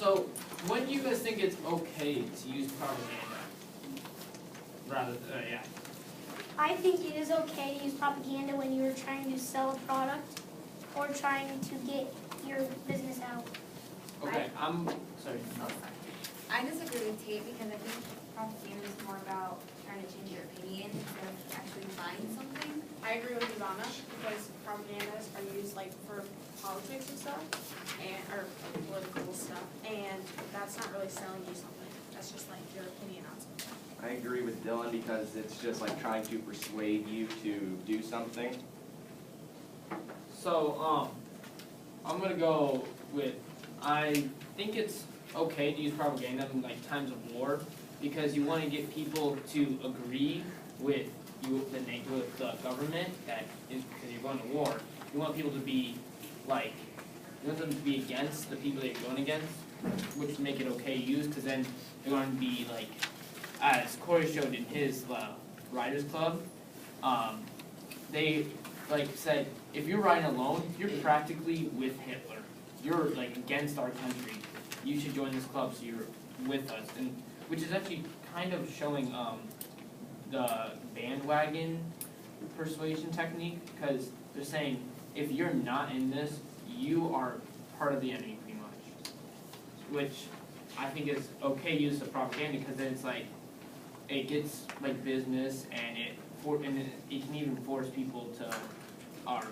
So, when do you guys think it's okay to use propaganda? Yeah. I think it is okay to use propaganda when you're trying to sell a product or trying to get your business out. Okay, I'm sorry. Oh, sorry. I disagree with Tate because I think propaganda is more about trying to change your opinion instead of actually buying something. I agree with Ivana because propagandas are used like for politics and stuff, or political stuff, and that's not really selling you something. That's just like your opinion on something. I agree with Dylan because it's just like trying to persuade you to do something. So, I'm gonna go with, I think it's okay to use propaganda in like times of war because you want to get people to agree with with the government that is because you're going to war. You want people to be like, you want them to be against the people that you're going against, which would make it okay to use because then they're going to be like, as Corey showed in his Riders Club, they like said, if you're riding alone, you're practically with Hitler. You're like against our country. You should join this club so you're with us, and which is actually kind of showing the bandwagon persuasion technique because they're saying if you're not in this, you are part of the enemy pretty much. Which I think is okay use of propaganda because then it's like it gets like business and it can even force people to, or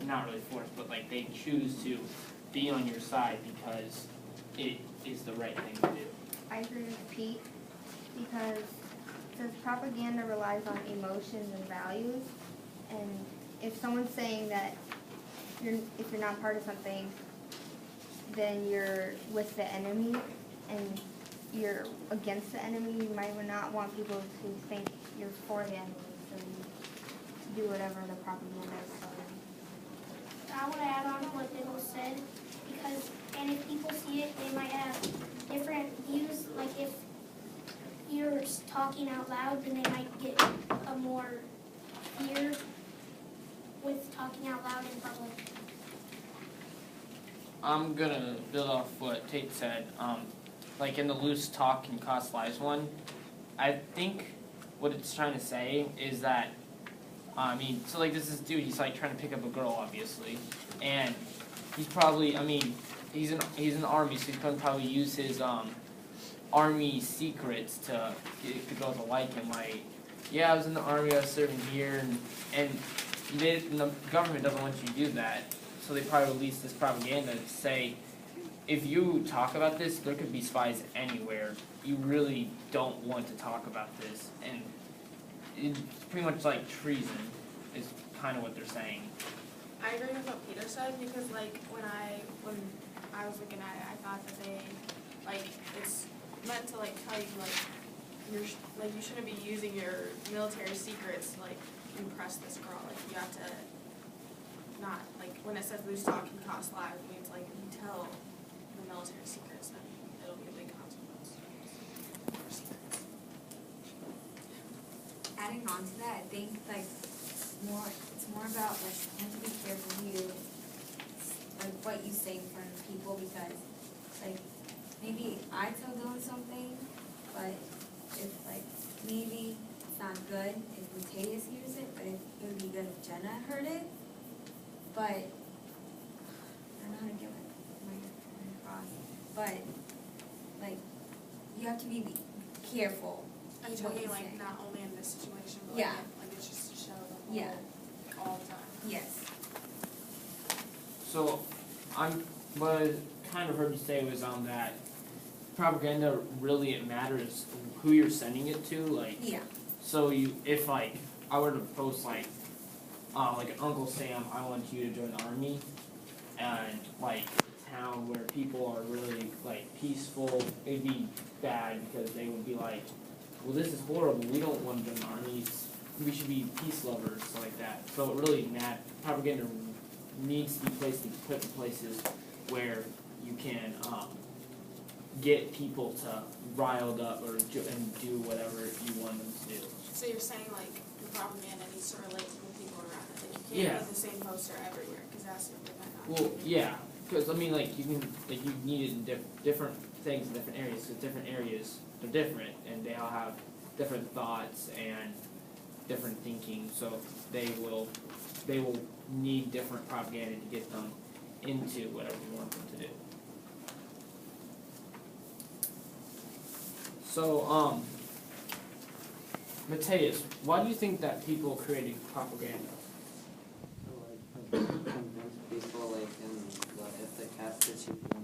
not really force, but like they choose to be on your side because it is the right thing to do. I agree with Pete because since propaganda relies on emotions and values, and if someone's saying that if you're not part of something, then you're with the enemy and you're against the enemy, you might not want people to think you're for the enemy, so you do whatever the propaganda is telling. I want to add on to what Bill said because, and if people see it, they might have different views. Like if you're talking out loud, then they might get a more fear with talking out loud in public. I'm gonna build off what Tate said. Like in the loose talk can cost lives one, I think what it's trying to say is that, so like this dude, he's like trying to pick up a girl obviously, and he's probably, he's in the army, so he's gonna probably use his army secrets to get the girl to like him. Like, yeah, I was in the army, I was serving here, and the government doesn't want you to do that, so they probably release this propaganda to say, if you talk about this, there could be spies anywhere. You really don't want to talk about this, and it's pretty much like treason is kind of what they're saying. I agree with what Peter said because like when I was looking at it, I thought that it's meant to like tell you like you shouldn't be using your military secrets to like impress this girl. Like you have to not like when it says loose talk can cost lives, it means like if you tell the military secrets, then it'll be a big consequence. Adding on to that, I think like it's more about like you have to be careful like what you say in front of people because like maybe I tell Dylan something, but if like maybe it's not good if Mateus hears it, but it would be good if Jenna heard it. But I don't know how to get my across. But like you have to be careful. Are you what talking you like say. not only in this situation, but Yeah. like it's just to show the whole, Yeah. all the time? Yes. So, what I kind of heard you say was that propaganda really it matters who you're sending it to. Like, Yeah. so if like I were to post like Uncle Sam, I want you to join the army, and like a town where people are really like peaceful, it'd be bad because they would be like, well, this is horrible. We don't want to join the army. We should be peace lovers, so like that. So it really propaganda needs to be put in places where you can get people to riled up and do whatever you want them to do. So you're saying like the propaganda needs to relate to the people around it. Like you can't Yeah. put the same poster everywhere because that's what they might not. Well, yeah, Because I mean, like you can, like you need it in different things in different areas. Because different areas are different, and they all have different thoughts and different thinking. So they will need different propaganda to get them into whatever you want them to do. So, Mateus, why do you think that people created propaganda? So like convince people like if the cat fits you in the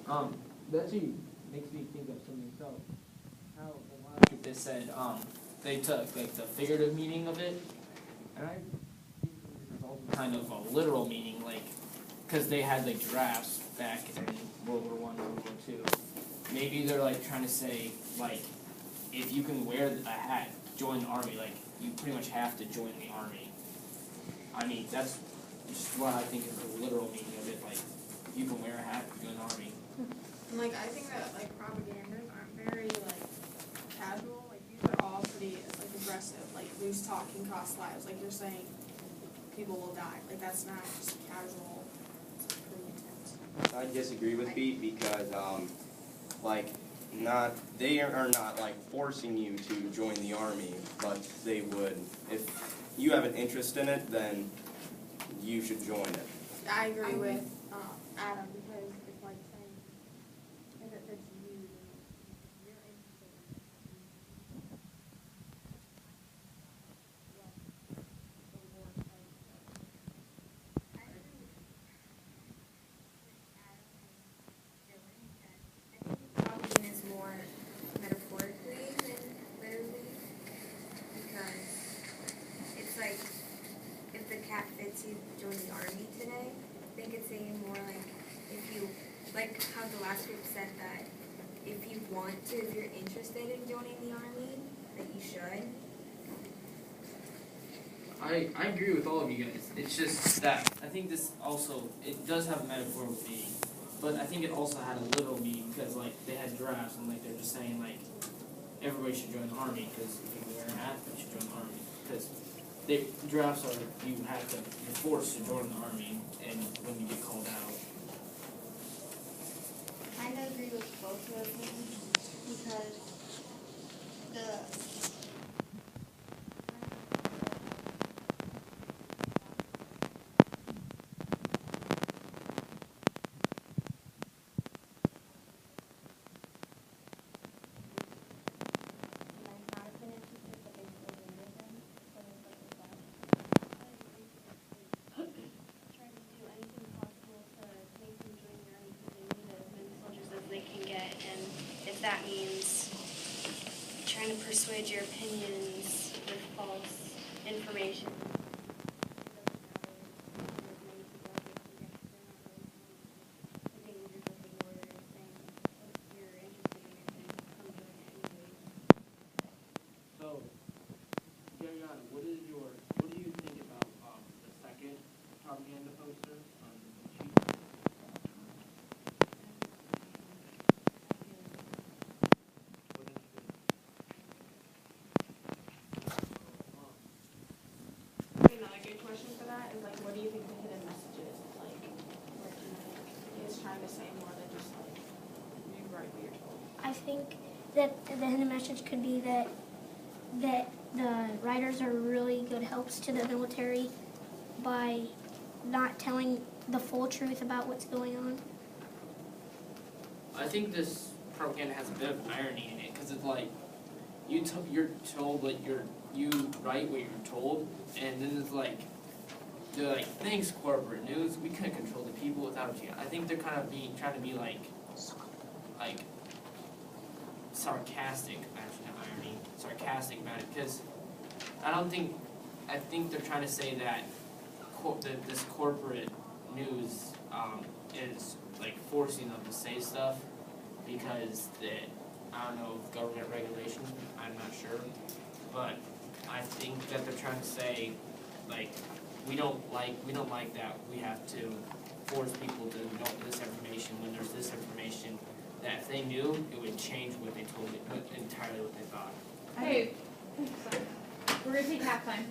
army. That actually makes me think of something. So, how a lot of people said they took like the figurative meaning of it, and I think there's also kind of a literal meaning, like because they had like giraffes back in World War I, World War II. Maybe they're like trying to say like if you can wear a hat, join the army. Like you pretty much have to join the army. I mean that's just what I think is the literal meaning of it. Like if you can wear a hat, join the army. And like I think that like propagandas aren't very like casual. Like these are all pretty like aggressive, like loose talking cost lives. Like you're saying, people will die. Like that's not just casual. It's pretty intense. I disagree with Pete because, like, they are not like forcing you to join the army, but they would. If you have an interest in it, then you should join it. I agree with Adam because it's like saying if it fits you, you're interested in it. Propaganda is more metaphorically than literally, because it's like if the cat fits you, join the army today. I think it's saying more like if you, like how the last group said that if you want to, if you're interested in joining the army, that you should. I agree with all of you guys. It's just that I think this also, it does have a metaphorical meaning, but I think it also had a literal meaning because like they had giraffes and like they're just saying like everybody should join the army because if you can wear a hat, you should join the army because giraffes are, you have to, you're forced to join the army and when you get called out. I kind of agree with both of those things because the Try to do anything possible to make them join the army because they need as many soldiers as they can get, and if that means trying to persuade your opinions with false information. So, Gabriana, what do you think about the second propaganda poster on the sheet? What did you think? I think another good question for that is like, what do you think the hidden message is? Like, what do you think it's trying to say more than just like you write what you're told? I think that the hidden message could be that the writers are really good helps to the military by not telling the full truth about what's going on. I think this propaganda has a bit of irony in it because it's like you're told what you write what you're told, and then it's like they're like, thanks corporate news, we couldn't control the people without you. I think they're kind of trying to be like sarcastic, actually not irony, sarcastic about it because I think they're trying to say that this corporate news is like forcing them to say stuff because I don't know, government regulation, I'm not sure, but I think that they're trying to say like we don't like that we have to force people to know this information when there's this information that if they knew, it would change what they told me, entirely what they thought. Hey, sorry. We're gonna take halftime.